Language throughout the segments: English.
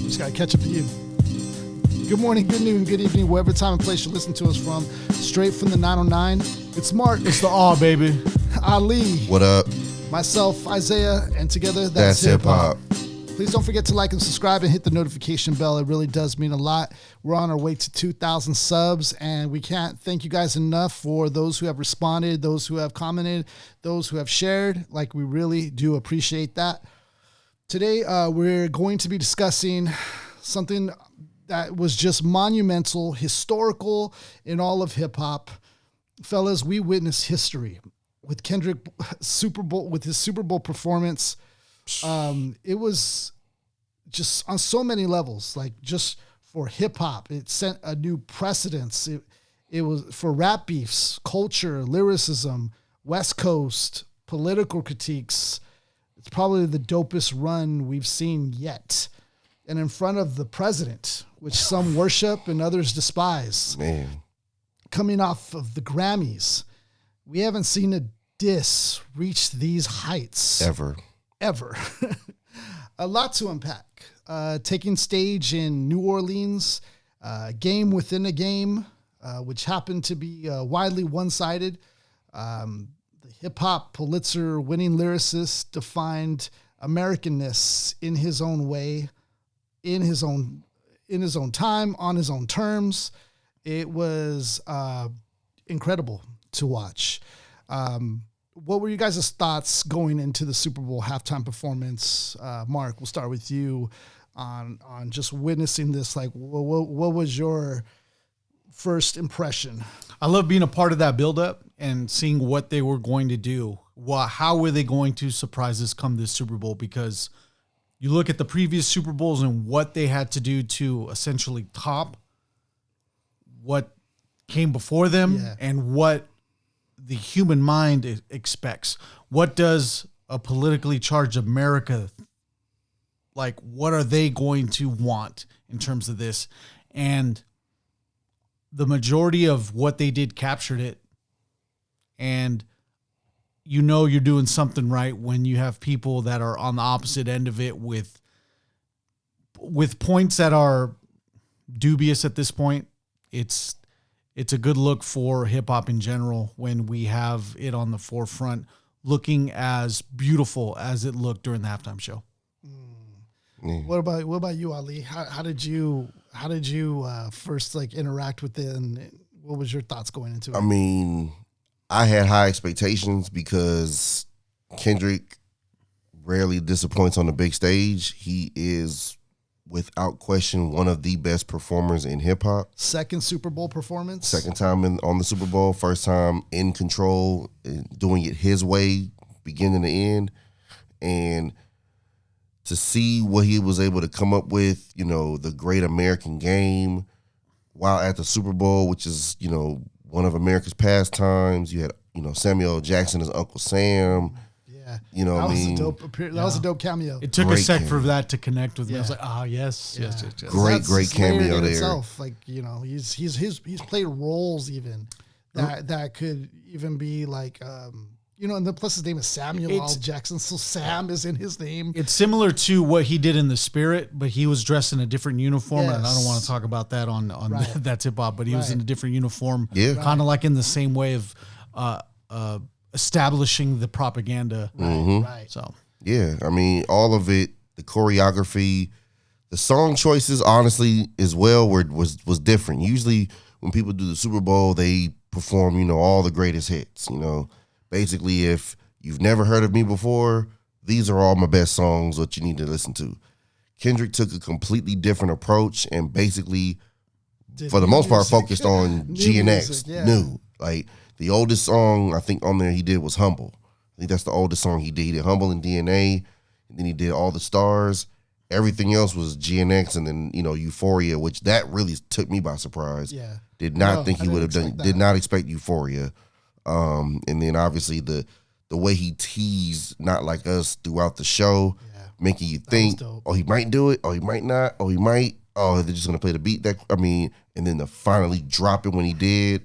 Just got to catch up to you. Good morning, good noon, good evening, wherever time and place you listen to us from. Straight from the 909. It's Mark. It's the awe, baby. Ali. What up? Myself, Isaiah, and together, that's hip-hop. Please don't forget to like and subscribe and hit the notification bell. It really does mean a lot. We're on our way to 2,000 subs, and we can't thank you guys enough for those who have responded, those who have commented, those who have shared. Like, we really do appreciate that. Today, we're going to be discussing something that was just monumental, historical in all of hip-hop. Fellas, we witnessed history with Kendrick Superbowl, with his Super Bowl performance. It was just on so many levels, like just for hip hop, it set a new precedence. It was for rap beefs, culture, lyricism, West Coast, political critiques. It's probably the dopest run we've seen yet. And in front of the president, which some worship and others despise. Man. Coming off of the Grammys, we haven't seen a diss reach these heights. Ever. A lot to unpack. Taking stage in New Orleans, game within a game, which happened to be widely one-sided. The hip-hop Pulitzer winning lyricist defined Americanness in his own way, in his own time, on his own terms. It was incredible to watch. What were you guys' thoughts going into the Super Bowl halftime performance? Mark, we'll start with you on just witnessing this. Like, what was your first impression? I love being a part of that buildup and seeing what they were going to do. How were they going to surprise us come this Super Bowl? Because you look at the previous Super Bowls and what they had to do to essentially top what came before them and what the human mind expects. What does a politically charged America, like, what are they going to want in terms of this? And the majority of what they did captured it. And you know you're doing something right when you have people that are on the opposite end of it with points that are dubious at this point. It's a good look for hip hop in general when we have it on the forefront, looking as beautiful as it looked during the halftime show. What about you, Ali? How did you first like interact with it, and what was your thoughts going into it? I mean, I had high expectations because Kendrick rarely disappoints on the big stage. He is, without question, one of the best performers in hip-hop. Second Super Bowl performance? Second time on the Super Bowl. First time in control, doing it his way, beginning to end. And to see what he was able to come up with, the great American game, while at the Super Bowl, which is, one of America's pastimes. You had, Samuel L. Jackson as Uncle Sam. Yeah. That was a dope cameo. It took a sec for that to connect with me. I was like, yes. Great cameo there. Itself. Like, he's played roles even that could even be like, and plus his name is Samuel L. Jackson, so Sam is in his name. It's similar to what he did in The Spirit, but he was dressed in a different uniform, and I don't want to talk about that on right. That's hip hop, but he was in a different uniform, kind of like in the same way of establishing the propaganda. Right. So I mean, all of it, the choreography, the song choices, honestly, as well, was different. Usually, when people do the Super Bowl, they perform, all the greatest hits. Basically, if you've never heard of me before, these are all my best songs, what you need to listen to. Kendrick took a completely different approach and basically, for the most part, focused on GNX, new. Like, the oldest song I think on there he did was Humble. I think that's the oldest song he did. He did Humble and DNA, and then he did All the Stars. Everything else was GNX, and then, Euphoria, which that really took me by surprise. Yeah. Did not think he would have done, did not expect Euphoria. And then obviously the way he teased Not Like Us throughout the show, making you think, oh, he might do it, oh, he might not, oh, he might, oh, they're just going to play the beat. And then to finally drop it when he did,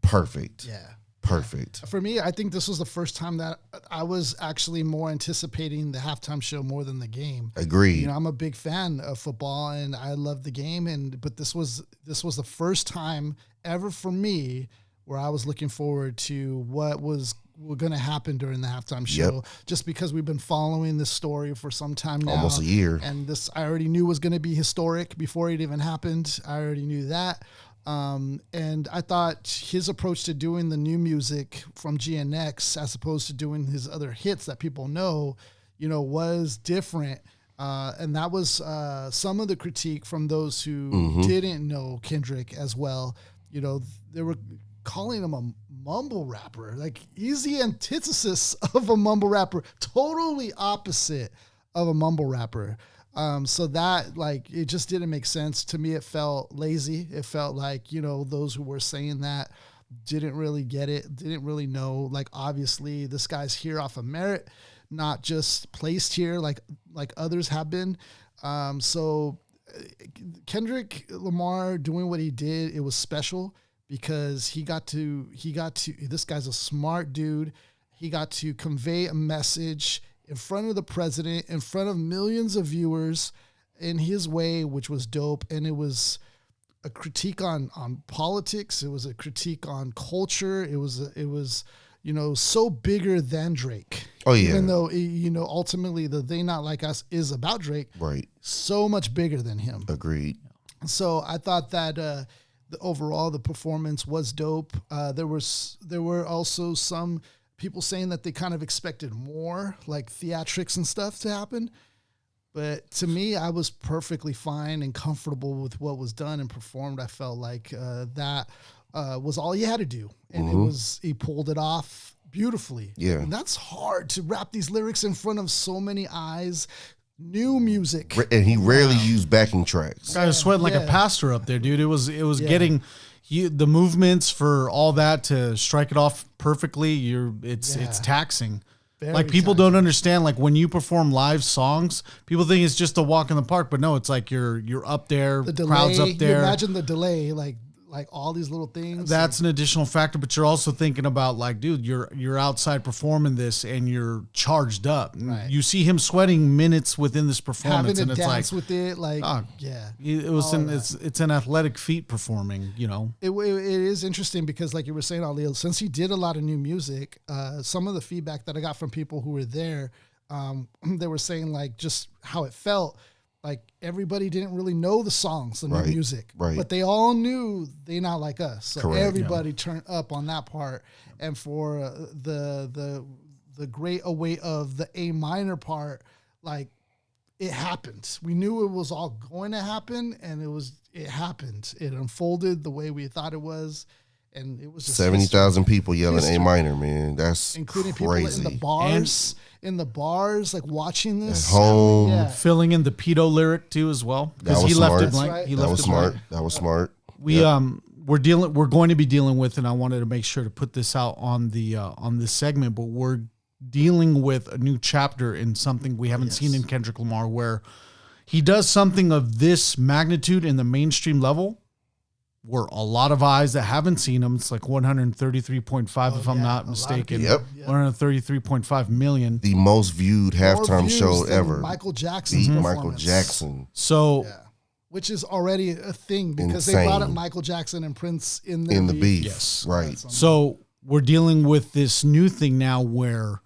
perfect. Yeah. Perfect. For me, I think this was the first time that I was actually more anticipating the halftime show more than the game. Agreed. You know, I'm a big fan of football and I love the game, but this was the first time ever for me where I was looking forward to what was going to happen during the halftime show, just because we've been following this story for some time now. Almost a year. And this I already knew was going to be historic before it even happened. I already knew that. And I thought his approach to doing the new music from GNX as opposed to doing his other hits that people know, you know, was different. And that was some of the critique from those who didn't know Kendrick as well. You know, they were calling him a mumble rapper. Like, he's the antithesis of a mumble rapper, totally opposite of a mumble rapper. So that, like, it just didn't make sense. To me, it felt lazy. It felt like, you know, those who were saying that didn't really get it, didn't really know. Like, obviously, this guy's here off of merit, not just placed here like others have been. So Kendrick Lamar doing what he did, it was special because he got to, this guy's a smart dude. He got to convey a message in front of the president, in front of millions of viewers in his way, which was dope. And it was a critique on politics. It was a critique on culture. It was, you know, so bigger than Drake. Oh, yeah. Even though, you know, ultimately the They Not Like Us is about Drake. Right. So much bigger than him. Agreed. So I thought that overall the performance was dope. There were also some people saying that they kind of expected more, like theatrics and stuff to happen. But to me, I was perfectly fine and comfortable with what was done and performed. I felt like that was all he had to do. And he pulled it off beautifully. Yeah. And that's hard to wrap these lyrics in front of so many eyes. New music. And he rarely used backing tracks. Guy was sweating like a pastor up there, dude. It was getting the movements for all that to strike it off perfectly. It's taxing. Very like, people taxing. don't understand, like, when you perform live songs, people think it's just a walk in the park, but no, it's like you're up there, The delay, crowds up there. You imagine the delay, like all these little things. That's an additional factor, but you're also thinking about, like, dude, you're outside performing this and you're charged up. Right. You see him sweating minutes within this performance, having and to it's dance like, with it, like it was it's an athletic feat performing, you know. It is interesting because, like you were saying, Ali, since he did a lot of new music, some of the feedback that I got from people who were there, they were saying, like, just how it felt. Like, everybody didn't really know the songs, the new music, but they all knew They Not Like Us. So everybody turned up on that part. And for the great await of the A minor part, like, it happened. We knew it was all going to happen, and it happened. It unfolded the way we thought it was. And it was just 70,000 people yelling A minor, man. That's including crazy. people in the bars, like, watching this at home. Yeah. Filling in the pedo lyric too as well, because he left it blank. Right. He That left was it smart. blank. That was smart. We're going to be dealing with, and I wanted to make sure to put this out on this segment, but we're dealing with a new chapter in something we haven't seen in Kendrick Lamar, where he does something of this magnitude in the mainstream level, where a lot of eyes that haven't seen him, it's like 133.5, if I'm not mistaken. Yep. 133.5 million. The most viewed halftime More show views than ever. Michael Jackson's Beat performance. Michael Jackson. So, which is already a thing because they Insane. brought up Michael Jackson and Prince in the beef. Yes. Right. So we're dealing with this new thing now where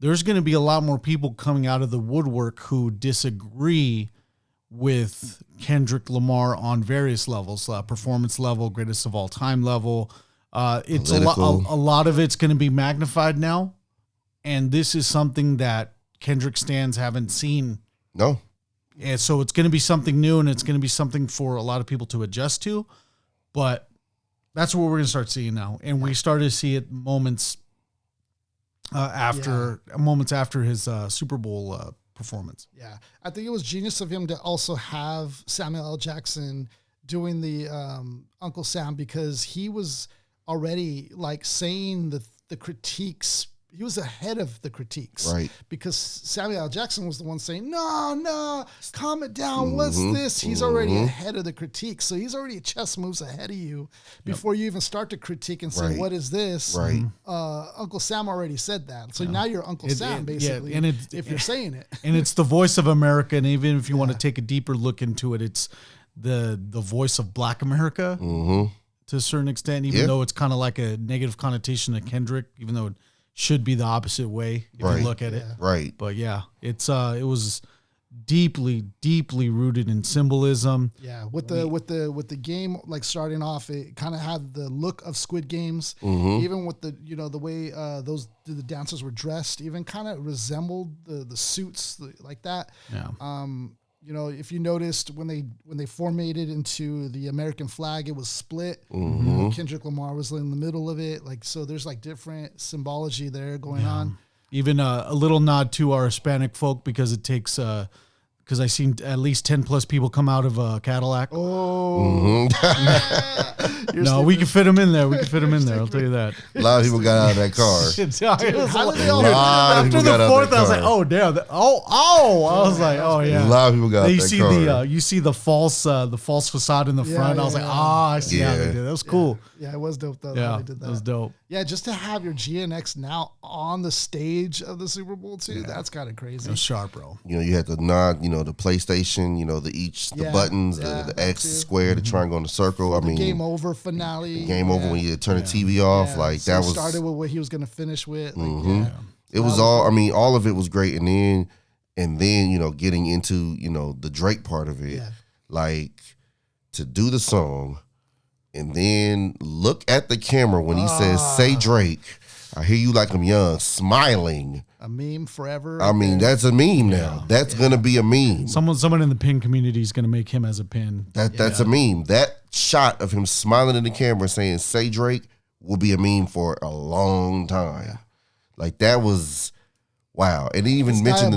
there's going to be a lot more people coming out of the woodwork who disagree with Kendrick Lamar on various levels, performance level, greatest of all time level. It's a lot of it's going to be magnified now. And this is something that Kendrick stans haven't seen. No. And so it's going to be something new, and it's going to be something for a lot of people to adjust to. But that's what we're going to start seeing now. And we started to see it moments after his Super Bowl performance. Yeah. I think it was genius of him to also have Samuel L. Jackson doing the Uncle Sam, because he was already, like, saying the critiques ahead of the critiques, right? Because Samuel L. Jackson was the one saying, "No, calm it down. What's this?" He's already ahead of the critiques, so he's already chess moves ahead of you before you even start to critique and say, "What is this?" Right. Uncle Sam already said that, so now you're Uncle Sam basically. And if you're saying it, and it's the voice of America, and even if you want to take a deeper look into it, it's the voice of Black America to a certain extent. Even though it's kind of like a negative connotation to Kendrick, even though it should be the opposite way if you look at it. Right. But yeah, it was deeply rooted in symbolism. Yeah, with the game like starting off, it kind of had the look of Squid Games. Even with the the way the dancers were dressed, even kind of resembled the suits like that. Yeah. If you noticed when they formatted into the American flag, it was split. Kendrick Lamar was in the middle of it. Like, so there's like different symbology there going on. Even a little nod to our Hispanic folk, because it takes because I seen at least 10 plus people come out of a Cadillac. Oh, no, we can fit them in there. I'll tell you that. A lot of people got out of that car. After the fourth, I was like, oh damn! I was like, oh yeah. A lot of people got out of that car. You see the false facade in the front. I was like, I see how they did it. That was cool. Yeah, it was dope though. Yeah, they did that. It was dope. Yeah, just to have your GNX now on the stage of the Super Bowl too, that's kind of crazy. It was sharp, bro. You had the nod, the PlayStation, the buttons, the X, the square, the triangle, and the circle. I mean, game over finale. Game over when you turn the TV off. Like so that was started with what he was going to finish with. It was all. I mean, all of it was great, and then getting into the Drake part of it, like to do the song. And then look at the camera when he says, "Say Drake." I hear you like I'm young, smiling. A meme forever. I mean, that's a meme now. That's gonna be a meme. Someone in the pin community is gonna make him as a pin. That's a meme. That shot of him smiling in the camera saying, "Say Drake," will be a meme for a long time. Yeah. Like that was wow. And he even mentioned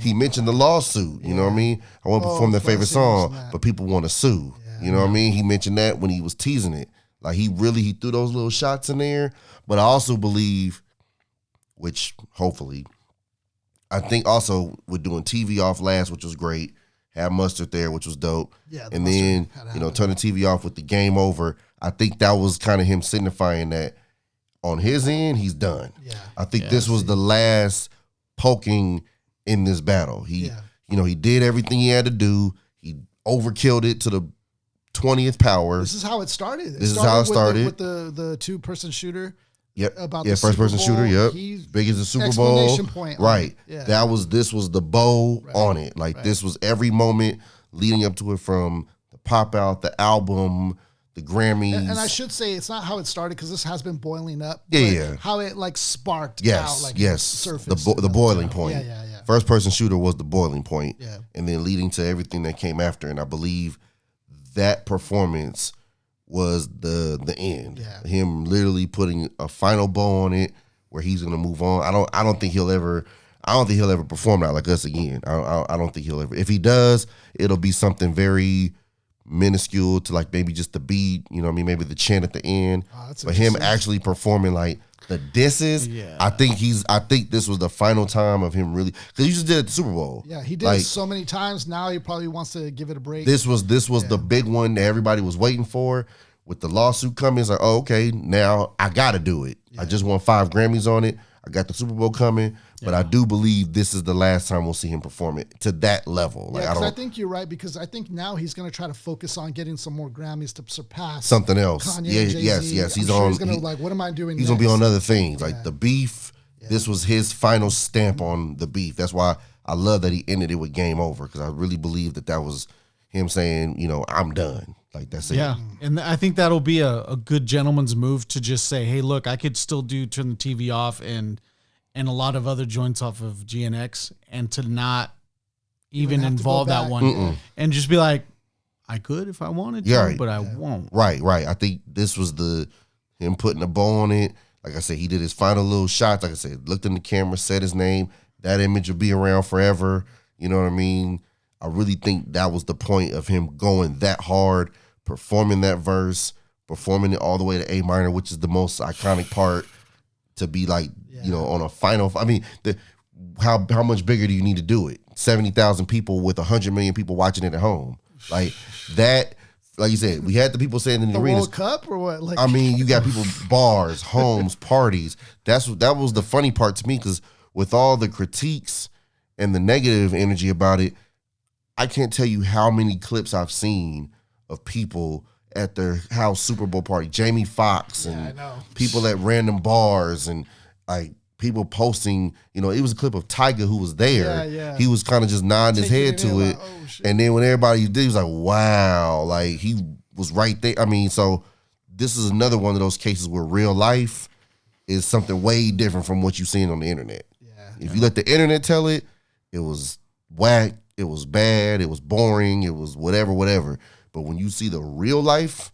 he mentioned the lawsuit. You know what I mean? I want to perform their favorite song, but people want to sue. You know what I mean? He mentioned that when he was teasing it. Like he threw those little shots in there. But I also believe, which hopefully, I think also we're doing TV off last, which was great. Had Mustard there, which was dope. Yeah, and then turn the TV off with the game over. I think that was kind of him signifying that on his end, he's done. Yeah. I think this was the last poking in this battle. He did everything he had to do. He overkilled it to the 20th power. This is how it started. This is how it started with the 2-person shooter. Yep. About the first person shooter. Yep. Big as the Super Bowl. Point right. Yeah. This was the bow on it. Like this was every moment leading up to it, from the pop out, the album, the Grammys. And I should say it's not how it started, because this has been boiling up. Yeah. How it like sparked out, like surface. The boiling point. Yeah. First person shooter was the boiling point. Yeah. And then leading to everything that came after. And I believe that performance was the end. Yeah. Him literally putting a final bow on it, where he's gonna move on. I don't think he'll ever perform that like us again. I don't think he'll ever. If he does, it'll be something very minuscule to like maybe just the beat, maybe the chant at the end. But him actually performing like the disses, I think this was the final time of him really, because he just did it at the Super Bowl. Yeah, he did it so many times. Now he probably wants to give it a break. This was the big one that everybody was waiting for. With the lawsuit coming, it's like, oh, okay, now I got to do it. I just won 5 Grammys on it. I got the Super Bowl coming, but I do believe this is the last time we'll see him perform it to that level. Like, I think you're right, because I think now he's going to try to focus on getting some more Grammys to surpass something else. Kanye, yes. He's going to like, what am I doing? He's going to be on other things, like the beef. Yeah. This was his final stamp on the beef. That's why I love that he ended it with Game Over, because I really believe that was him saying, I'm done. Like that's it. Yeah, and I think that'll be a good gentleman's move to just say, hey, look, I could still turn the TV off and a lot of other joints off of GNX, and to not even involve that one, and just be like, I could if I wanted to, but I won't. Right. I think this was him putting a bow on it. Like I said, he did his final little shots. Like I said, looked in the camera, said his name. That image will be around forever. You know what I mean? I really think that was the point of him going that hard, performing that verse, performing it all the way to A minor, which is the most iconic part. to be like, on a final. I mean, how much bigger do you need to do it? 70,000 people with 100 million people watching it at home. Like that, like you said, we had the people saying in the arenas. World Cup or what? Like, I mean, you got people, bars, homes, parties. That was the funny part to me, because with all the critiques and the negative energy about it, I can't tell you how many clips I've seen of people at their house Super Bowl party. Jamie Foxx and people at random bars, and like people posting, it was a clip of Tyga who was there. Yeah. He was kind of just nodding his head to it. Like, oh, shit. And then when everybody did, he was like, wow, like he was right there. I mean, so this is another one of those cases where real life is something way different from what you've seen on the internet. Yeah. If you let the internet tell it, it was whack, it was bad, it was boring, it was whatever. But when you see the real life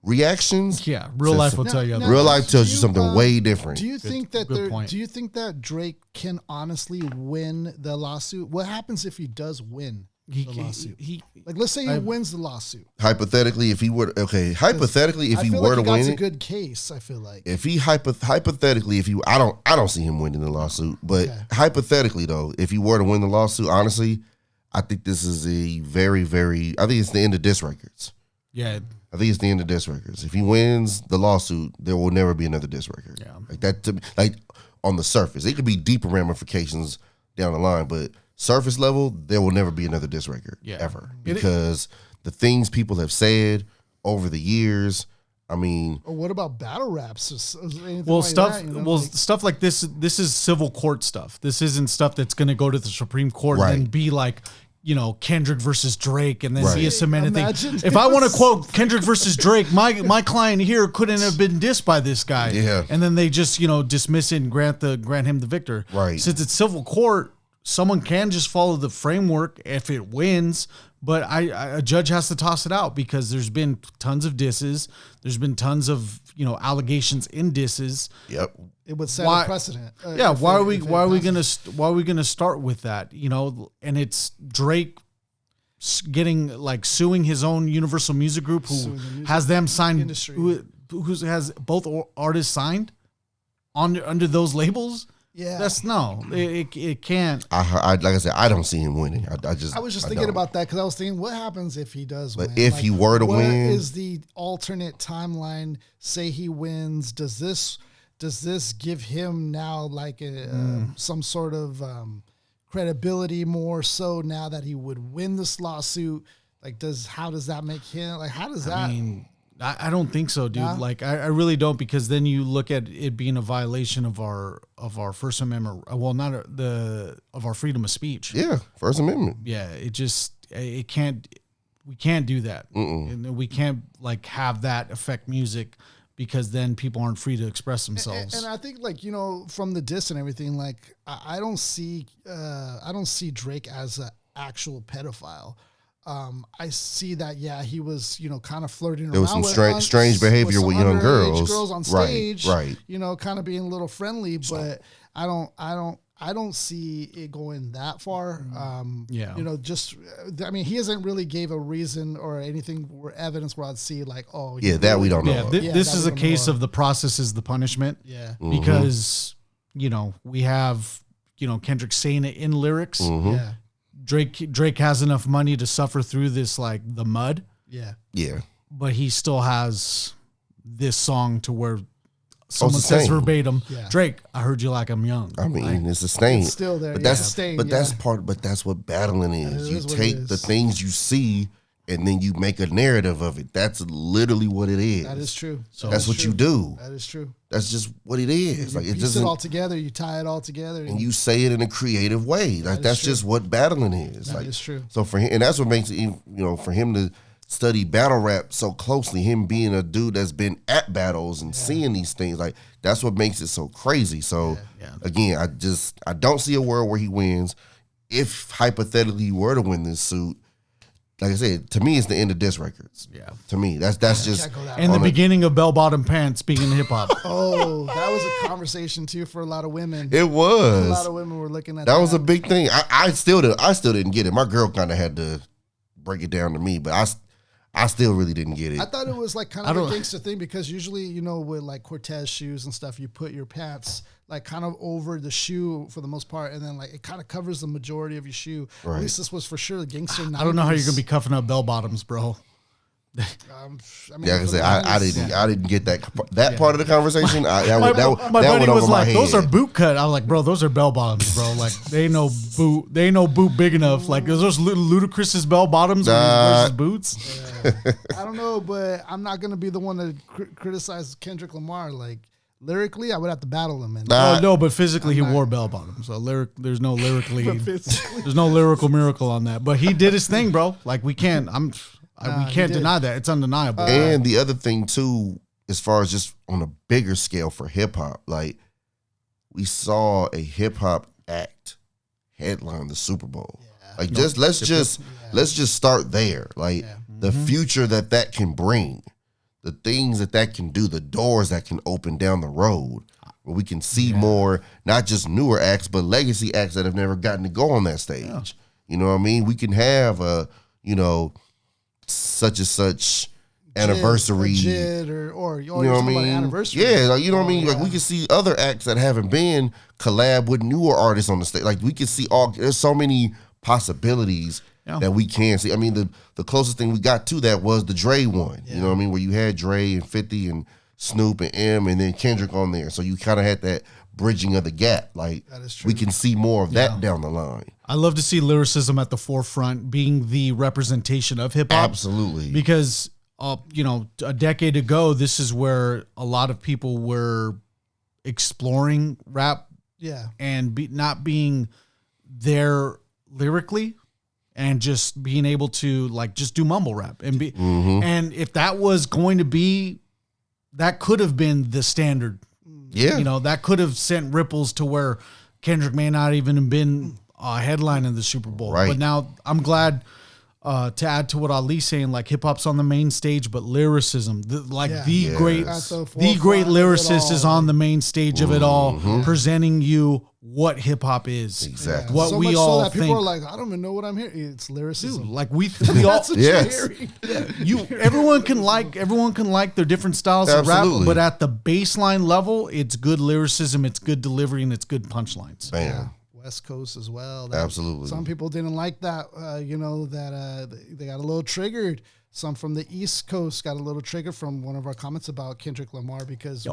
reactions, real life will tell you. Real life tells you something way different. Do you think that Drake can honestly win the lawsuit? What happens if he does win the lawsuit? Let's say he wins the lawsuit. Hypothetically, if he were if he were to win that's it, a good case. I feel like if he hypothetically, I don't see him winning the lawsuit, but hypothetically though, if he were to win the lawsuit, honestly, I think this is a very, very. I think it's the end of diss records. Yeah. I think it's the end of diss records. If he wins the lawsuit, there will never be another diss record. Yeah. Like that, like on the surface. It could be deeper ramifications down the line, but surface level, there will never be another diss record ever. Because the things people have said over the years, I mean. Or what about battle raps? Stuff like this is civil court stuff. This isn't stuff that's going to go to the Supreme Court and be like, Kendrick versus Drake, and then be a cemented thing. If I want to quote Kendrick versus Drake, my client here couldn't have been dissed by this guy. Yeah. And then they just, dismiss it and grant him the victor. Right. Since it's civil court, someone can just follow the framework if it wins, but a judge has to toss it out because there's been tons of disses. There's been tons of, allegations in disses. Yep. It would set a precedent. Why are we gonna start with that? And it's Drake getting suing his own Universal Music Group, who has them signed, who has both artists signed under those labels. Yeah, it can't. Like I said, I don't see him winning. I was just thinking about that because I was thinking, what happens if he does win? But if he were to win, what is the alternate timeline? Say he wins, does this give him now some sort of credibility more so now that he would win this lawsuit? How does that make him I don't think so, dude. Nah? I really don't, because then you look at it being a violation of our First Amendment. Well, not of our freedom of speech. Yeah, First Amendment. Yeah, we can't do that. And we can't have that affect music, because then people aren't free to express themselves. And I think from the diss and everything, I don't see Drake as an actual pedophile. I see that, he was, kind of flirting around. There was some strange behavior with young girls on stage, right. Kind of being a little friendly, but I don't see it going that far. He hasn't really gave a reason or anything or evidence where I'd see that we don't know. This is a case of the process is the punishment. Yeah. Because, we have, Kendrick saying it in lyrics. Mm-hmm. Yeah. Drake has enough money to suffer through this, the mud. Yeah. Yeah. But he still has this song to where someone says verbatim, Drake, I heard you like I'm young. I mean, it's a stain. It's still there. But that's what battling is. You take the things you see and then you make a narrative of it. That's literally what it is. That is true. So that's what you do. That is true. That's just what it is. You piece it all together. You tie it all together, and you say it in a creative way. That's just what battling is. That is true. So for him, and that's what makes it. For him to study battle rap so closely, him being a dude that's been at battles and seeing these things, that's what makes it so crazy. So again, I don't see a world where he wins. If hypothetically he were to win this suit, like I said, to me, it's the end of diss records. Yeah. To me, that's just and the beginning of bell-bottom pants. Speaking of hip hop. Oh, that was a conversation too for a lot of women. It was. A lot of women were looking at that. That was a big thing. I still didn't get it. My girl kind of had to break it down to me, but I still really didn't get it. I thought it was like kind of a gangster thing because usually, you know, with like Cortez shoes and stuff, you put your pants like kind of over the shoe for the most part, and then like it kind of covers the majority of your shoe. Right. At least this was for sure the gangster. 90s. I don't know how you're gonna be cuffing up bell bottoms, bro. I mean, I didn't get that part of the conversation. My buddy was like, "Those are boot cut." I was like, "Bro, those are bell bottoms, bro. Like they ain't no boot big enough. Like those Ludacris's bell bottoms versus boots." Yeah. I don't know, but I'm not gonna be the one to criticize Kendrick Lamar. Like lyrically, I would have to battle him. No, but physically he wore bell bottoms. So there's no there's no lyrical miracle on that. But he did his thing, bro. Like we can't deny that. It's undeniable. And the other thing too, as far as just on a bigger scale for hip hop, like we saw a hip hop act headline the Super Bowl. Yeah. Like let's just start there. Like the future that can bring, the things that can do, the doors that can open down the road, where we can see more, not just newer acts, but legacy acts that have never gotten to go on that stage. Yeah. You know what I mean? We can have such and such anniversary, or you know what I mean? Anniversary. Yeah, like, you know what I mean. Like we can see other acts that haven't been collab with newer artists on the stage. Like we can see there's so many possibilities that we can see. I mean, the closest thing we got to that was the Dre one. Yeah. You know what I mean, where you had Dre and 50 and Snoop and M and then Kendrick on there. So you kind of had that bridging of the gap. Like we can see more of that down the line. I love to see lyricism at the forefront, being the representation of hip hop. Absolutely, because a decade ago, this is where a lot of people were exploring rap, and not being there lyrically, and just being able to like just do mumble rap and be. And if that was going to be, that could have been the standard. Yeah, that could have sent ripples to where Kendrick may not even have been headline in the Super Bowl. Right. But now I'm glad to add to what Ali's saying, like hip hop's on the main stage, but lyricism, the great lyricist is on the main stage of it all, presenting you what hip hop is. Exactly. What so we much all so that think. People are like, I don't even know what I'm hearing. It's lyricism. Dude, like we all everyone can like their different styles of rap, but at the baseline level, it's good lyricism, it's good delivery, and it's good punchlines. Bam. Yeah. West Coast as well. Absolutely. Some people didn't like that, they got a little triggered. Some from the East Coast got a little triggered from one of our comments about Kendrick Lamar because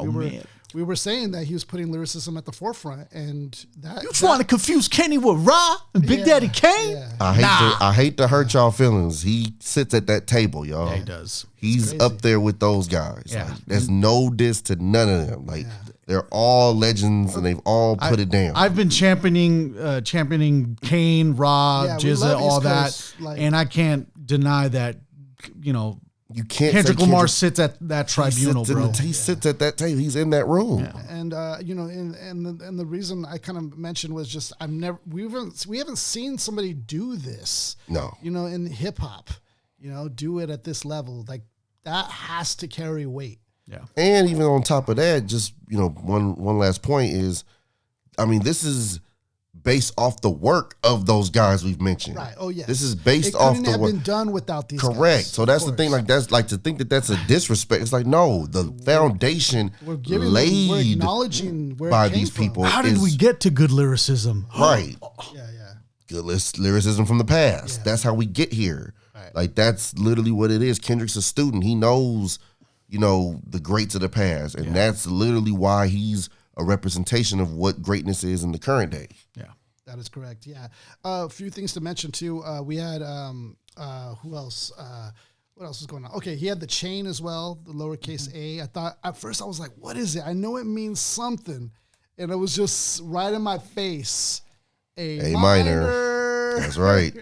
we were saying that he was putting lyricism at the forefront, and you trying to confuse Kenny with Ra and Big Daddy Kane? Yeah. I hate to hurt y'all feelings. He sits at that table, y'all. Yeah, he does. He's up there with those guys. Yeah. Like, there's no diss to none of them. Like they're all legends, and they've all put it down. I've been championing Kane, Ra, Jizza, all that, and I can't deny that. You can't. Kendrick Lamar sits at that tribunal, bro. He sits at that table. He's in that room. Yeah. And and the reason I kind of mentioned was just we haven't seen somebody do this. No. In hip hop, do it at this level. Like that has to carry weight. Yeah. And even on top of that, just one last point is, I mean, this is based off the work of those guys we've mentioned. Right. Oh yeah. This is based off the work. It couldn't have been done without these Correct. guys, So that's the thing. Like that's like to think that's a disrespect. It's like no, the foundation we're acknowledging by these people. How did we get to good lyricism? Right. Yeah. Good lyricism from the past. Yeah. That's how we get here. Right. Like that's literally what it is. Kendrick's a student. He knows, the greats of the past, and that's literally why he's a representation of what greatness is in the current day. Yeah. That is correct. Yeah. A few things to mention too. We had who else? What else was going on? Okay, he had the chain as well, the lowercase a. I thought at first I was like, what is it? I know it means something. And it was just right in my face. A minor. That's right.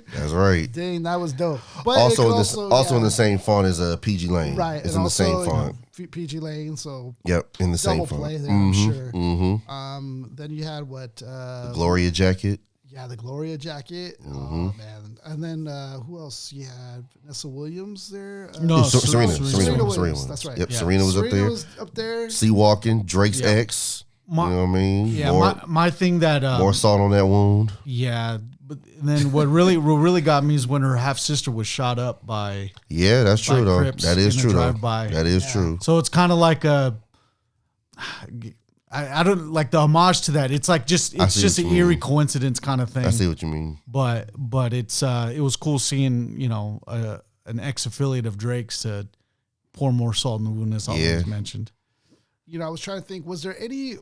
Dang, that was dope. But also in the same font as PG Lane. Right. It's in the same font. PG Lane, so in the same font. Double play there, I'm sure. Mm-hmm. Then you had what? The Gloria jacket. Yeah, the Gloria jacket. Oh man! And then who else? You had Vanessa Williams there. Serena Williams. That's right. Yep, yeah. Serena was up there. C Walking, Drake's ex. You know what I mean? Yeah, my thing that more salt on that wound. Yeah, But then what really got me is when her half sister was shot up by. Yeah, that's true though. Crips That is in a true though. drive-by. That is true. So it's kind of like I don't like the homage to that. It's like it's just an eerie coincidence kind of thing. I see what you mean. But it was cool seeing an ex-affiliate of Drake's to pour more salt in the wound, as always mentioned. I was trying to think, was there any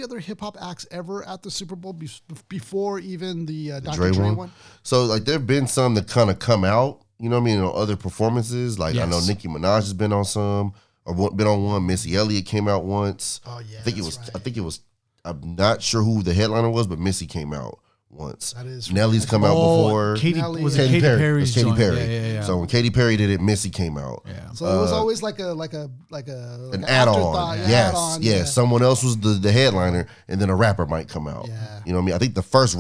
other hip hop acts ever at the Super Bowl before even the Dr. Dre one? So like there've been some that kind of come out, you know what I mean, on other performances. Like I know Nicki Minaj has been on some, or been on one. Missy Elliott came out once. Oh yeah, I think it was. I'm not sure who the headliner was, but Missy came out once. That is Nelly's come out before. Katy Perry's Katy joint. Perry. Yeah. So when Katy Perry did it, Missy came out. Yeah. So it was always like an add-on. Yes. Someone else was the headliner, and then a rapper might come out. Yeah. You know what I mean? I think the first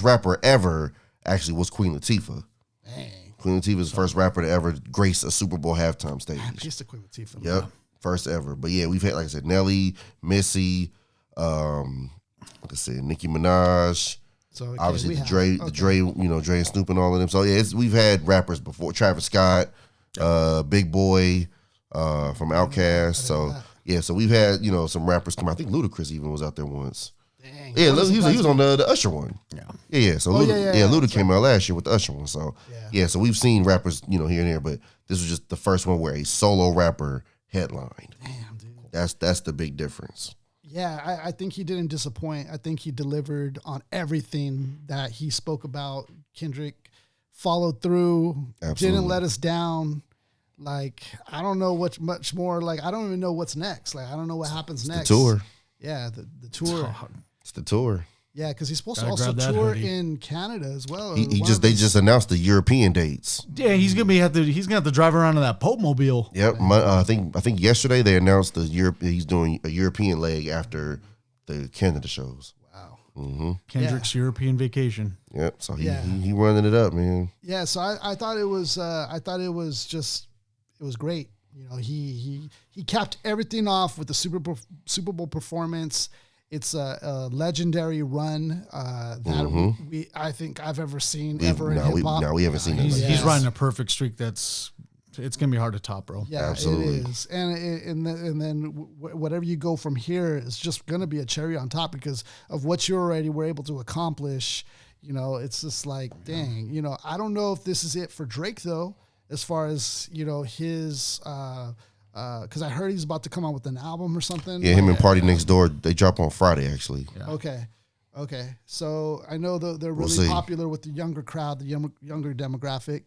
rapper ever actually was Queen Latifah. Dang. Queen Latifah's the first rapper to ever grace a Super Bowl halftime stage. She's the Queen Latifah. Yep. First ever. But yeah, we've had, like I said, Nelly, Missy, like I said, Nicki Minaj. So okay, obviously Dre, Dre and Snoop and all of them. So yeah, we've had rappers before. Travis Scott, Big Boy, from Outkast. So yeah, so we've had some rappers come out. I think Ludacris even was out there once. Dang. Yeah, he was on the Usher one. Yeah. So Luda came out last year with the Usher one. So yeah, so we've seen rappers here and there, but this was just the first one where a solo rapper headlined. Damn, dude. That's the big difference. Yeah, I think he didn't disappoint. I think he delivered on everything that he spoke about. Kendrick followed through, didn't let us down. Like, I don't know much more. Like, I don't even know what's next. Like, I don't know what happens next. The tour. Yeah, the tour. It's the tour. Yeah, because he's supposed to also tour in Canada as well. They just announced the European dates. Yeah, he's gonna have to drive around in that Pope mobile. Yep, I think yesterday they announced he's doing a European leg after the Canada shows. Wow. Mm-hmm. Kendrick's European vacation. Yep. So he running it up, man. Yeah. So I thought it was great. He capped everything off with the Super Bowl performance. It's a legendary run that I think I've ever seen ever in hip hop. No, we haven't seen that. He's riding a perfect streak. It's gonna be hard to top, bro. Yeah, absolutely. It is. And then whatever you go from here is just gonna be a cherry on top because of what you already were able to accomplish. It's just like, dang. I don't know if this is it for Drake though, as far as his. Because I heard he's about to come out with an album or something. Yeah, him and Party Next Door, they drop on Friday, actually. Yeah. Okay. So I know they're really popular with the younger crowd, the younger demographic,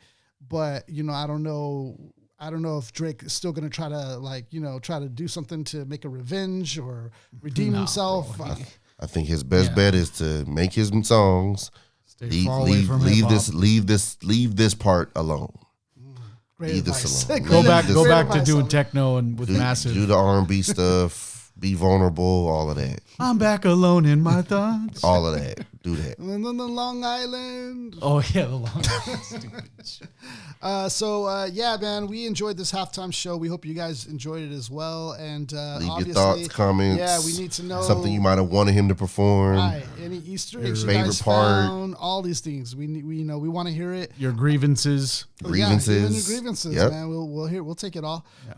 but I don't know if Drake is still going to try to do something to make a revenge or redeem himself. Bro, I think his best bet is to make his songs, leave this part alone. Go back to doing techno and with massive. Do the R&B stuff. Be vulnerable. All of that. I'm back alone in my thoughts. All of that. Do that. And then the Long Island. Oh yeah, the Long Island. Yeah, man, we enjoyed this halftime show. We hope you guys enjoyed it as well. And leave your thoughts, comments. Yeah, we need to know something you might have wanted him to perform. Right. Any Easter eggs you favorite guys part. found, all these things. We want to hear it. Your grievances. Grievances, man. We'll take it all. Yep.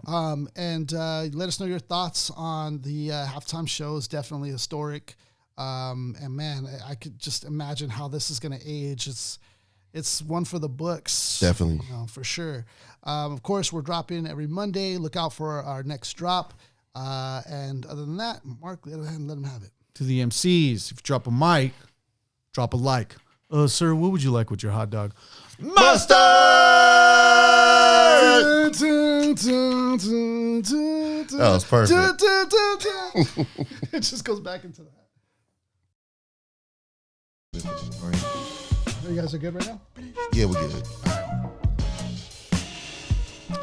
And let us know your thoughts on the halftime show. Is definitely historic. And man, I could just imagine how this is going to age. It's one for the books. Definitely. For sure. Of course, we're dropping every Monday. Look out for our next drop. And other than that, Mark, let him have it. To the MCs, if you drop a mic, drop a like. Sir, what would you like with your hot dog? Mustard! That was perfect. It just goes back into that. You guys are good right now? Yeah, we're good.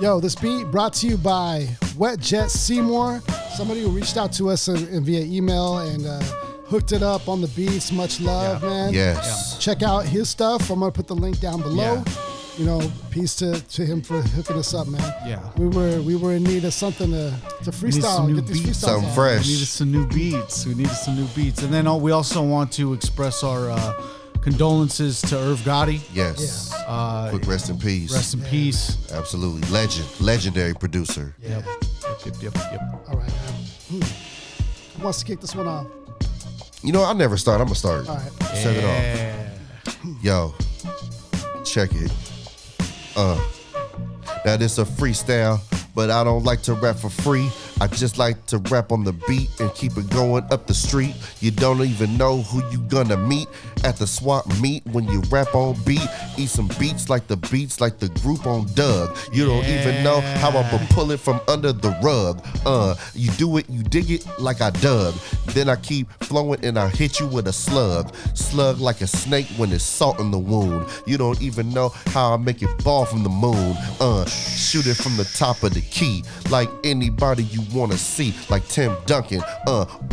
Yo, this beat brought to you by Wet Jet Seymour. Somebody who reached out to us via email and hooked it up on the beats. Much love, man. Yes. Check out his stuff. I'm going to put the link down below. Yeah. Peace to him for hooking us up, man. Yeah. We were in need of something to freestyle. Get these freestyles something fresh. We needed some new beats. And then we also want to express our condolences to Irv Gotti. Yes. Quick rest in peace. Rest in peace. Absolutely. Legendary producer. Yep. All right, man. Who wants to kick this one off? You know, I'll never start. I'm going to start. All right. Set it off. Yo, check it. Now this a freestyle, but I don't like to rap for free. I just like to rap on the beat and keep it going up the street. You don't even know who you gonna meet at the swap meet when you rap on beat. Eat some beats like the group on Doug. You don't even know how I pull it from under the rug. You do it, you dig it like I dug. Then I keep flowing and I hit you with a slug. Slug like a snake when it's salt in the wound. You don't even know how I make it ball from the moon. Shoot it from the top of the key like anybody you wanna see, like Tim Duncan,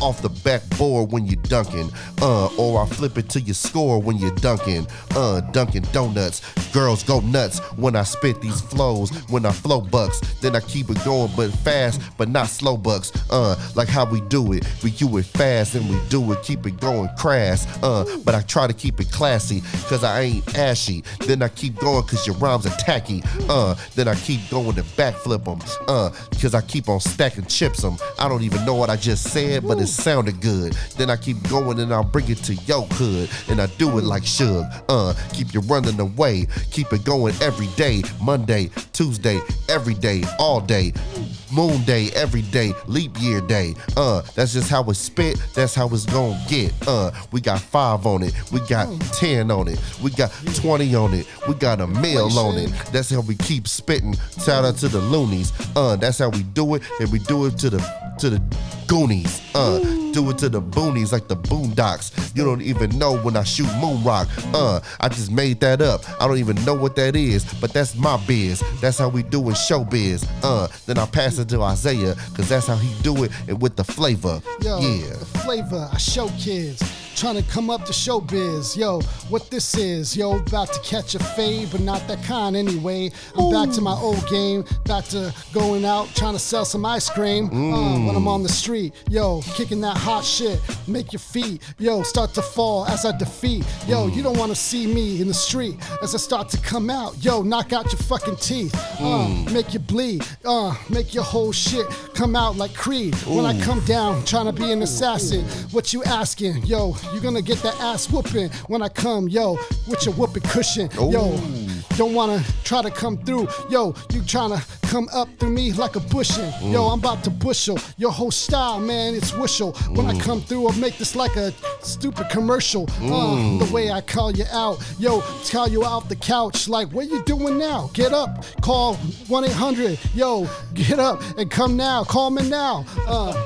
off the backboard when you're dunking, or I flip it to your score when you're dunking, Dunkin' Donuts, girls go nuts when I spit these flows, when I flow bucks, then I keep it going but fast, but not slow bucks, like how we do it fast and we do it, keep it going crass, but I try to keep it classy, cause I ain't ashy, then I keep going cause your rhymes are tacky, then I keep going and backflip them, cause I keep on stacking chips them. I don't even know what I just said, but it sounded good. Then I keep going and I'll bring it to your hood, and I do it like Suge. Keep you running away, keep it going every day. Monday, Tuesday, every day, all day. Moon day, every day, leap year day. That's just how it's spit, that's how it's gonna get. We got 5 on it, we got 10 on it, we got 20 on it, we got a mil on it. That's how we keep spitting. Shout out to the loonies. That's how we do it, and we do it to the Goonies. Do it to the boonies like the Boondocks. You don't even know when I shoot moon rock. I just made that up. I don't even know what that is, but that's my biz. That's how we do in showbiz. Then I pass it to Isaiah, cause that's how he do it, and with the flavor. Yo, yeah. The flavor, I show kids. Trying to come up to showbiz, yo, what this is, yo, about to catch a fade, but not that kind anyway. I'm back to my old game, back to going out, trying to sell some ice cream, when I'm on the street, yo, kicking that hot shit, make your feet, yo, start to fall as I defeat, yo, you don't want to see me in the street, as I start to come out, yo, knock out your fucking teeth, make you bleed, make your whole shit come out like Creed, when I come down, trying to be an assassin, what you asking, yo, you gonna get that ass whooping when I come, yo, with your whooping cushion. Yo, don't wanna try to come through. Yo, you tryna come up through me like a bushing. Yo, I'm about to bushel your whole style, man, it's wishel. When I come through, I'll make this like a stupid commercial. The way I call you out, yo, call you out the couch, like, what you doing now? Get up, call 1-800, yo, get up and come now, call me now.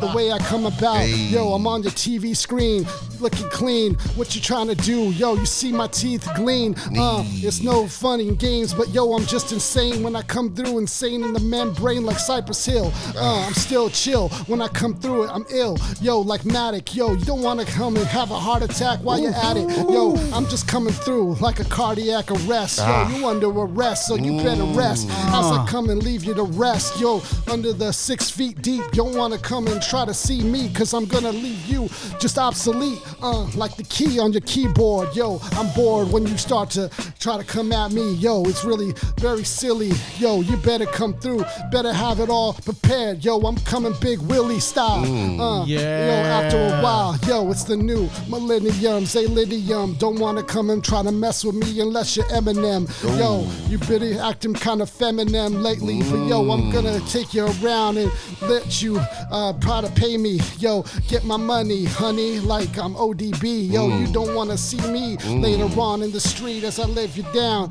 The way I come about, yo, I'm on your TV screen, looking clean, what you trying to do? Yo, you see my teeth gleam. It's no fun in games, but yo, I'm just insane when I come through, insane in the membrane like Cypress Hill. I'm still chill when I come through it, I'm ill. Yo, like Matic, yo, you don't want to come and have a heart attack while you're at it. Yo, I'm just coming through like a cardiac arrest. Yo, you under arrest, so you better rest as I come and leave you to rest. Yo, under the 6 feet deep, you don't want to come and try to see me, cause I'm gonna leave you just obsolete. Like the key on your keyboard, yo, I'm bored when you start to try to come at me, yo, it's really very silly, yo, you better come through, better have it all prepared, yo, I'm coming Big Willie style, yo, after a while, yo, it's the new millennium, Zalidium, don't wanna come and try to mess with me unless you're Eminem, yo, you been acting kinda feminine lately, but yo, I'm gonna take you around and let you try to pay me, yo, get my money, honey, like I'm ODB, yo, you don't wanna see me later on in the street as I live you down.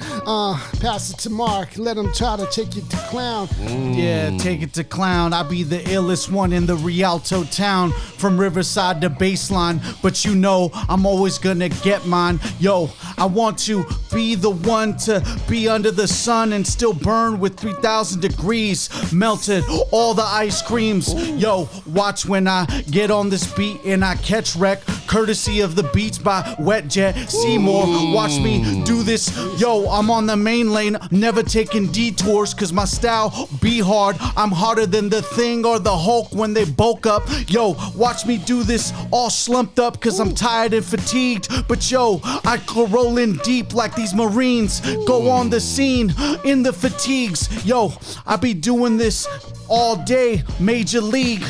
Pass it to Mark, let him try to take you to clown. Yeah, take it to clown. I be the illest one in the Rialto town, from Riverside to Baseline, but you know I'm always gonna get mine. Yo, I want to be the one to be under the sun and still burn with 3,000 degrees, melted all the ice creams. Yo, watch when I get on this beat and I catch wreck, courtesy of the beats by Wet Jet Seymour. Watch me do this. Yo, I'm on the main lane, never taking detours, cause my style be hard. I'm harder than the Thing or the Hulk when they bulk up. Yo, watch me do this all slumped up, cause I'm tired and fatigued. But yo, I go roll in deep like these Marines. Go on the scene in the fatigues. Yo, I be doing this all day, Major League.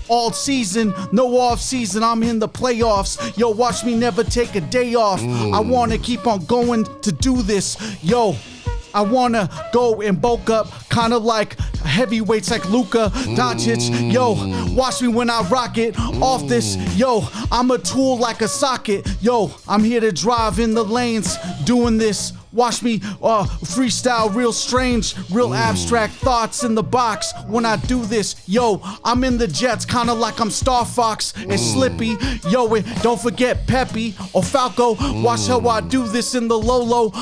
All season, no off season, I'm in the playoffs. Yo, watch me never take a day off. I wanna keep on going to do this. Yo, I wanna go and bulk up, kinda like heavyweights like Luka Doncic. Yo, watch me when I rock it off this. Yo, I'm a tool like a socket. Yo, I'm here to drive in the lanes, doing this. Watch me freestyle, real strange, real abstract thoughts in the box when I do this. Yo, I'm in the jets, kinda like I'm Star Fox and Slippy. Yo, and don't forget Peppy or Falco. Watch how I do this in the Lolo.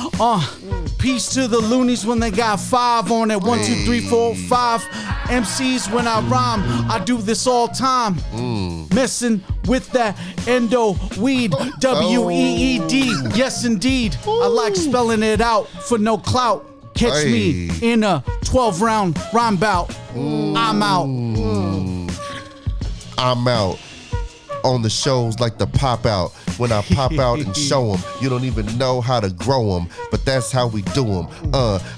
Peace to the loonies when they got 5 on it. 1, 2, 3, 4, 5 MCs when I rhyme. I do this all time. Messing with that endo weed. WEED. Yes, indeed. I like spelling it out for no clout. Catch me in a 12-round rhyme bout. I'm out. I'm out. On the shows like the pop out. When I pop out and show them, you don't even know how to grow them, but that's how we do them.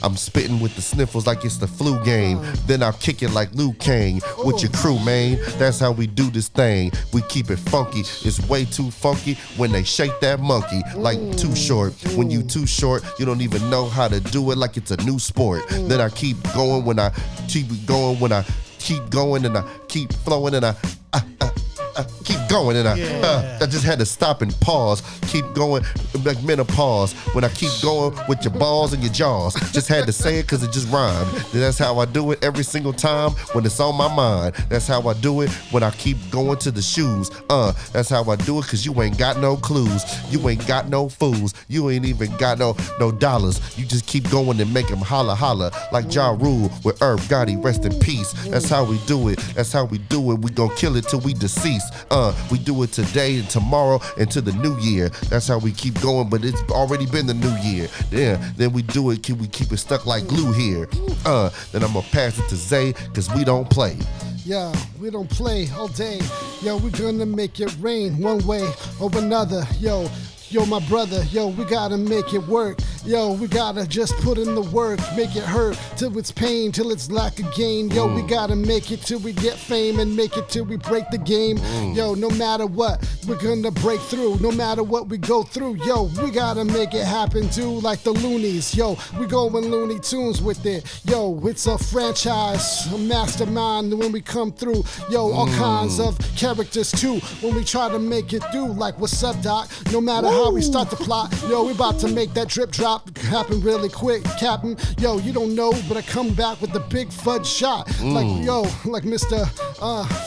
I'm spitting with the sniffles like it's the flu game. Then I'll kick it like Liu Kang with your crew, man. That's how we do this thing. We keep it funky. It's way too funky when they shake that monkey like Too Short. When you too short, you don't even know how to do it like it's a new sport. Then I keep going when I keep going, when I keep going and I keep flowing and I keep going and I just had to stop and pause. Keep going like menopause. When I keep going with your balls and your jaws. Just had to say it because it just rhymed. That's how I do it every single time when it's on my mind. That's how I do it when I keep going to the shoes. That's how I do it because you ain't got no clues. You ain't got no fools. You ain't even got no dollars. You just keep going and make them holla holla like Ja Rule with Irv Gotti, rest in peace. That's how we do it. That's how we do it. We gon' kill it till we deceased. We do it today and tomorrow and to the new year. That's how we keep going, but it's already been the new year. Then we do it, we keep it stuck like glue here. Then I'm gonna pass it to Zay, cause we don't play. Yeah, we don't play all day. Yo, we're gonna make it rain one way or another. Yo, my brother, yo, we gotta make it work. Yo, we gotta just put in the work, make it hurt till it's pain, till it's lack of gain. Yo, we gotta make it till we get fame and make it till we break the game. Yo, no matter what, we're gonna break through. No matter what we go through, yo, we gotta make it happen, dude, like the Loonies. Yo, we going Looney Tunes with it. Yo, it's a franchise, a mastermind when we come through. Yo, all kinds of characters too when we try to make it through. Like, what's up, Doc? No matter how we start the plot, yo, we about to make that drip drop happen really quick, Captain. Yo, you don't know, but I come back with the big fudge shot. Like Mr.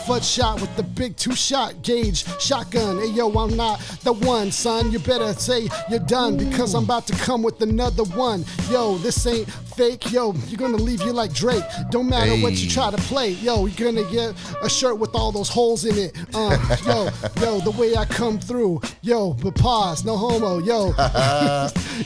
Fudge shot with the big 2-shot gauge shotgun. Hey, yo, I'm not the one, son. You better say you're done because I'm about to come with another one. Yo, this ain't fake. Yo, you're gonna leave you like Drake. Don't matter what you try to play. Yo, you're gonna get a shirt with all those holes in it. Yo, the way I come through. Yo, but pause, no homo. Yo,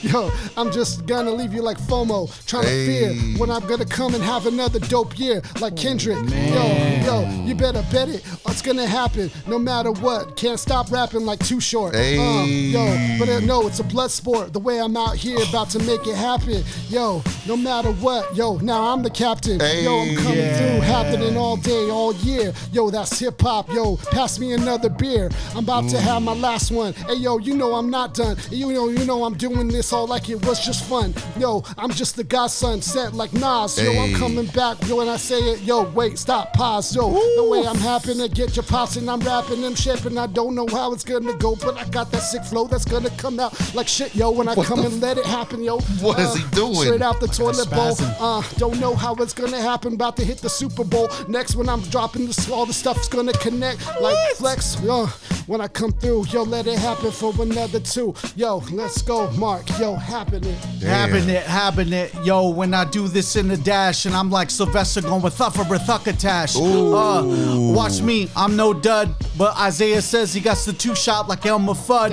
yo, I'm just gonna leave you like FOMO, trying to fear when I'm gonna come and have another dope year like Kendrick. Yo, you better bet it. It's gonna happen no matter what. Can't stop rapping like Too Short. No, it's a blood sport. The way I'm out here about to make it happen. Yo, no matter what. Yo, now I'm the captain. Yo, I'm coming through, happening all day, all year. Yo, that's hip hop. Yo, pass me another beer. I'm about to have my last one. Hey, yo, you know I'm not done. You know I'm doing this all like it was just fun. Yo, I'm just the godson, set like Nas. Yo, I'm coming back. Yo, when I say it, yo, wait, stop, pause. Yo, the way I'm happen to get your pops and I'm rapping them shit, and I don't know how it's gonna go, but I got that sick flow that's gonna come out like shit, yo, when I come and let it happen, yo. What is he doing? Straight out the toilet bowl. Don't know how it's gonna happen, about to hit the Super Bowl. Next, when I'm dropping this, all the stuff's gonna connect like flex. When I come through, yo, let it happen for another 2. Yo, let's go, Mark. Yo, happen it. Happen it. Yo, when I do this in the dash and I'm like Sylvester going with Thuffer Thuckatash. Watch me, I'm no dud. But Isaiah says he got the 2 shot like Elmer Fudd.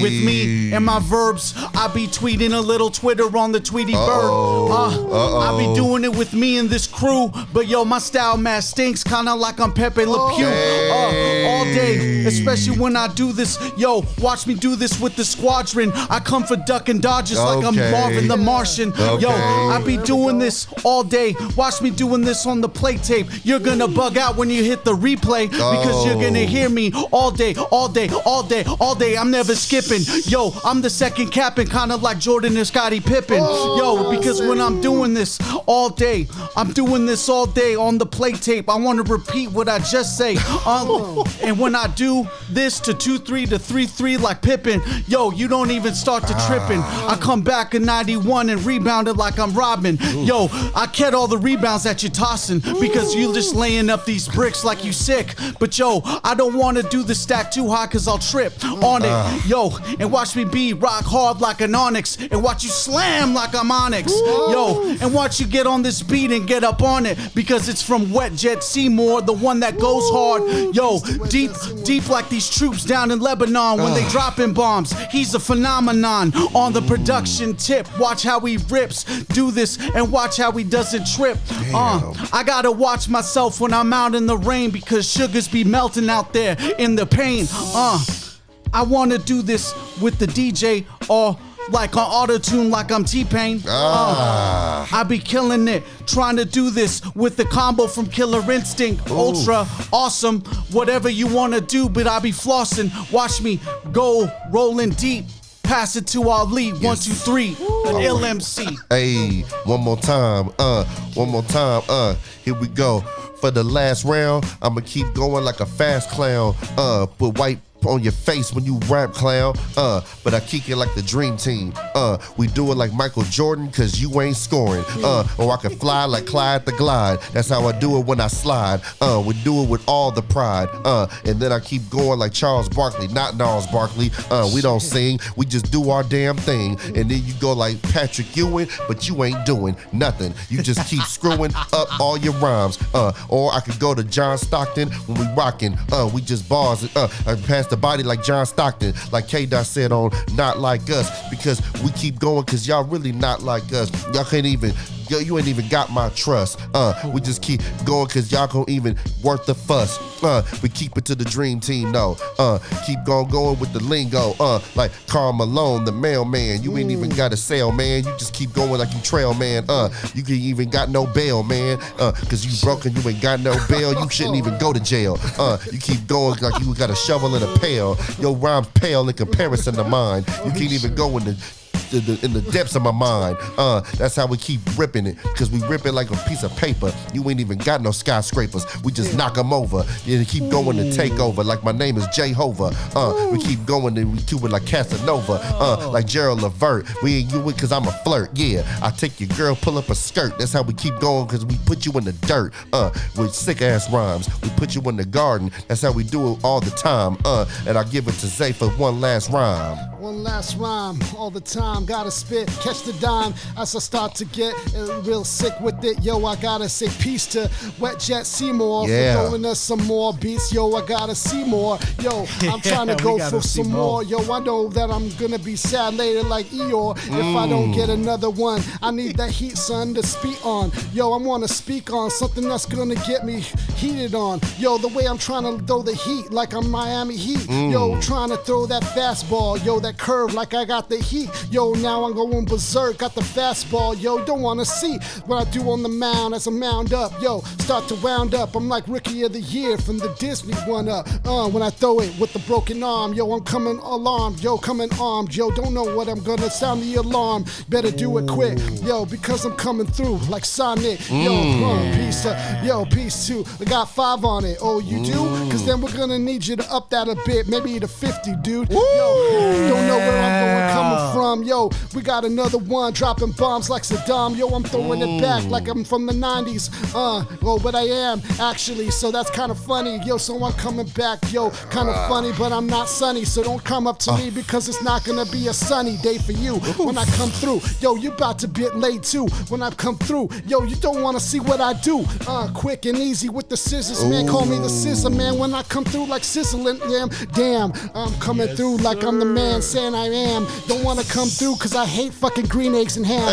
With me and my verbs, I be tweeting a little Twitter on the Tweety Bird. I be doing it with me and this crew. But yo, my style mad stinks, kinda like I'm Pepe Le Pew. All day, especially when I do this. Yo, watch me do this with the squadron. I come for duck and dodges like I'm Marvin the Martian. Yo, I be doing this all day. Watch me doing this on the play tape. You're gonna bug out when you hit the replay because you're gonna hear me all day, all day, all day, all day. I'm never skipping. Yo, I'm the second captain, kinda like Jordan and Scottie Pippen. Yo, because when I'm doing this all day, I'm doing this all day on the play tape. I wanna repeat what I just say. And when I do this to 2-3 to 3-3 like Pippen, yo, you don't even start to tripping. I come back in 91 and rebounded like I'm Robin. Yo, I kept all the rebounds that you're tossing because you just laying up these bricks like you sick. But yo, I don't want to do the stack too high cause I'll trip on it. Yo, and watch me be rock hard like an onyx and watch you slam like I'm Onyx. Yo, and watch you get on this beat and get up on it because it's from Wet Jet Seymour, the one that goes hard. Yo, deep like these troops down in Lebanon when they dropping bombs. He's a phenomenon on the production tip. Watch how he rips, do this, and watch how he doesn't trip. I gotta watch myself when I'm out in the rain because sugars be melting out there in the pain. I wanna do this with the DJ or like on auto-tune like I'm T-Pain. I be killing it, trying to do this with the combo from Killer Instinct. Ultra awesome, whatever you wanna do, but I be flossing. Watch me go rolling deep. Pass it to Ali, 1, 2, 3, an ill MC. Hey, one more time, here we go. For the last round, I'ma keep going like a fast clown. Put white on your face when you rap, clown. But I kick it like the dream team. We do it like Michael Jordan cause you ain't scoring. Or I can fly like Clyde the Glide. That's how I do it when I slide. We do it with all the pride. And then I keep going like Charles Barkley, not Gnarls Barkley. We don't sing, we just do our damn thing. And then you go like Patrick Ewing, but you ain't doing nothing. You just keep screwing up all your rhymes. Or I could go to John Stockton when we rockin'. We just bars it. I pass the body like John Stockton, like K-Dot said on Not Like Us, because we keep going because y'all really not like us. Y'all can't even, you ain't even got my trust. We just keep going because y'all can't even worth the fuss. We keep it to the dream team, no. Keep going with the lingo, like Karl Malone, the mailman. You ain't even got a sale, man. You just keep going like you trail, man. You can even got no bail, man. Cause you broken, you ain't got no bail. You shouldn't even go to jail. You keep going like you got a shovel in a pail. Your rhyme's pale in comparison to mine. You can't even go in the depths of my mind. That's how we keep ripping it, cause we rip it like a piece of paper. You ain't even got no skyscrapers. We just knock them over. Yeah, keep going to take over like my name is Jehovah. We keep going and we do it like Casanova. Like Gerald Levert. We ain't you it cause I'm a flirt. Yeah, I take your girl, pull up a skirt. That's how we keep going cause we put you in the dirt. With sick ass rhymes. We put you in the garden. That's how we do it all the time. And I give it to Zay for one last rhyme. One last rhyme, all the time, gotta spit, catch the dime as I start to get real sick with it. Yo, I gotta say peace to Wet Jet Seymour for throwing us some more beats. Yo, I gotta see more. Yo, I'm trying to go for some more. Yo, I know that I'm gonna be sad later like Eeyore if I don't get another one. I need that heat, son, to speak on. Yo, I wanna speak on something that's gonna get me heated on. Yo, the way I'm trying to throw the heat like I'm Miami Heat. Yo, trying to throw that fastball. Yo, that curve like I got the heat. Yo, now I'm going berserk, got the fastball. Yo, don't wanna see what I do on the mound as I mound up. Yo, start to wound up. I'm like Rookie of the Year from the Disney one up. When I throw it with the broken arm. Yo, I'm coming alarmed. Yo, coming armed. Yo, don't know what I'm gonna sound the alarm. Better do it quick. Yo, because I'm coming through like Sonic. Yo, peace to. I got 5 on it. Oh, you do? Cause then we're gonna need you to up that a bit. Maybe to 50, dude. Yo, don't know where I'm going, coming from. Yo, we got another one dropping bombs like Saddam. Yo, I'm throwing it back like I'm from the 90s. Well, but I am actually, so that's kind of funny. Yo, so I'm coming back. Yo, kind of funny, but I'm not sunny. So don't come up to me because it's not gonna be a sunny day for you when I come through. Yo, you about to get laid too when I come through. Yo, you don't wanna see what I do. Quick and easy with the scissors, man. Call me the scissor man when I come through like sizzling. Damn, I'm coming through like I'm the man saying I am. Don't wanna come through cause I hate fucking green eggs and ham.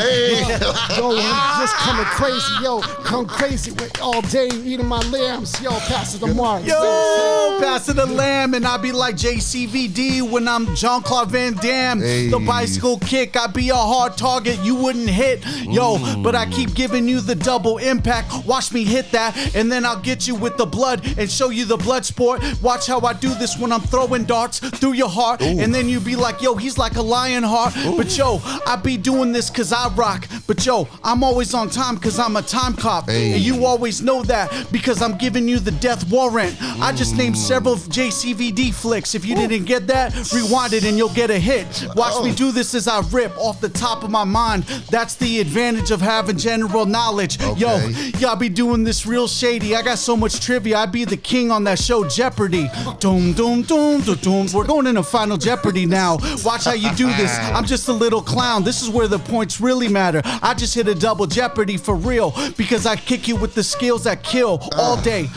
Yo, I'm just coming crazy. Yo, come crazy with all day eating my lambs. Yo, pass it the mark. Yo, pass it the lamb, and I be like JCVD when I'm Jean-Claude Van Damme. The bicycle kick, I be a hard target you wouldn't hit. Yo, but I keep giving you the double impact. Watch me hit that, and then I'll get you with the blood and show you the blood sport. Watch how I do this when I'm throwing darts through your heart, and then you be like, yo, he's like a lion heart. But yo, I be doing this cause I rock. But yo, I'm always on time cause I'm a time cop. And you always know that because I'm giving you the death warrant. I just named several JCVD flicks. If you didn't get that, rewind it and you'll get a hit. Watch me do this as I rip off the top of my mind. That's the advantage of having general knowledge. Yo, y'all be doing this real shady. I got so much trivia. I be the king on that show Jeopardy. Doom, doom, doom, doom, doom. We're going into Final Jeopardy now. Watch how you do this. I'm just a little clown. This is where the points really matter. I just hit a double Jeopardy for real because I kick you with the skills that kill all day.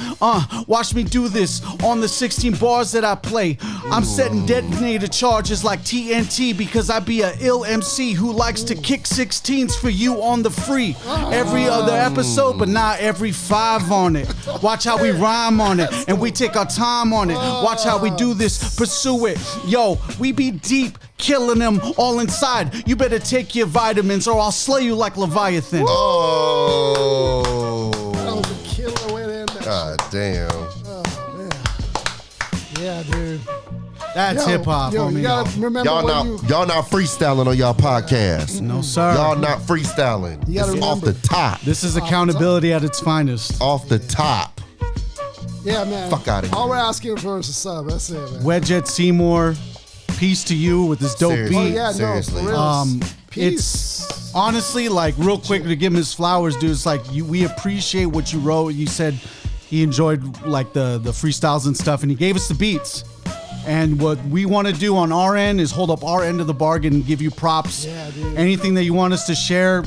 Watch me do this on the 16 bars that I play. I'm setting detonator charges like TNT because I be a ill MC who likes to kick 16s for you on the free. Every other episode, but not every 5 on it. Watch how we rhyme on it and we take our time on it. Watch how we do this, pursue it. Yo, we be deep, killing them all inside. You better take your vitamins or I'll slay you like Leviathan. Oh. That was a killer way to end that. God damn. Oh, man. Yeah, dude. That's hip hop. Yo, you gotta remember Y'all not freestyling on y'all podcast. No, sir. Y'all not freestyling. You gotta It's off the top. This is accountability at its finest. Off the top. Yeah, man. Fuck outta here. All we're asking for is a sub. That's it, man. Wedget Seymour, peace to you with this dope Seriously. Oh, beat. yeah, Seriously. no, for real. Peace. It's honestly like real quick to give him his flowers, dude. It's like we appreciate what you wrote. You said he enjoyed like the freestyles and stuff, and he gave us the beats. And what we want to do on our end is hold up our end of the bargain and give you props. Yeah, dude. Anything that you want us to share,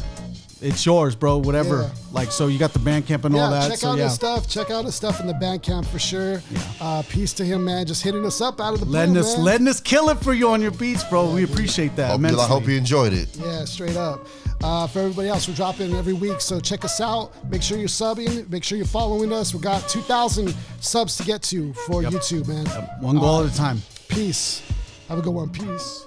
it's yours, bro. Whatever. Yeah. Like, so you got the Bandcamp and all that. Check so, out his stuff. Check out his stuff in the Bandcamp for sure. Yeah. Peace to him, man. Just hitting us up out of the blue, letting us kill it for you on your beats, bro. We appreciate that. I immensely. hope you enjoyed it. Yeah, straight up. For everybody else, we're dropping every week, so check us out. Make sure you're subbing. Make sure you're following us. We got 2,000 subs to get to for YouTube, man. One goal at a time. Peace. Have a good one. Peace.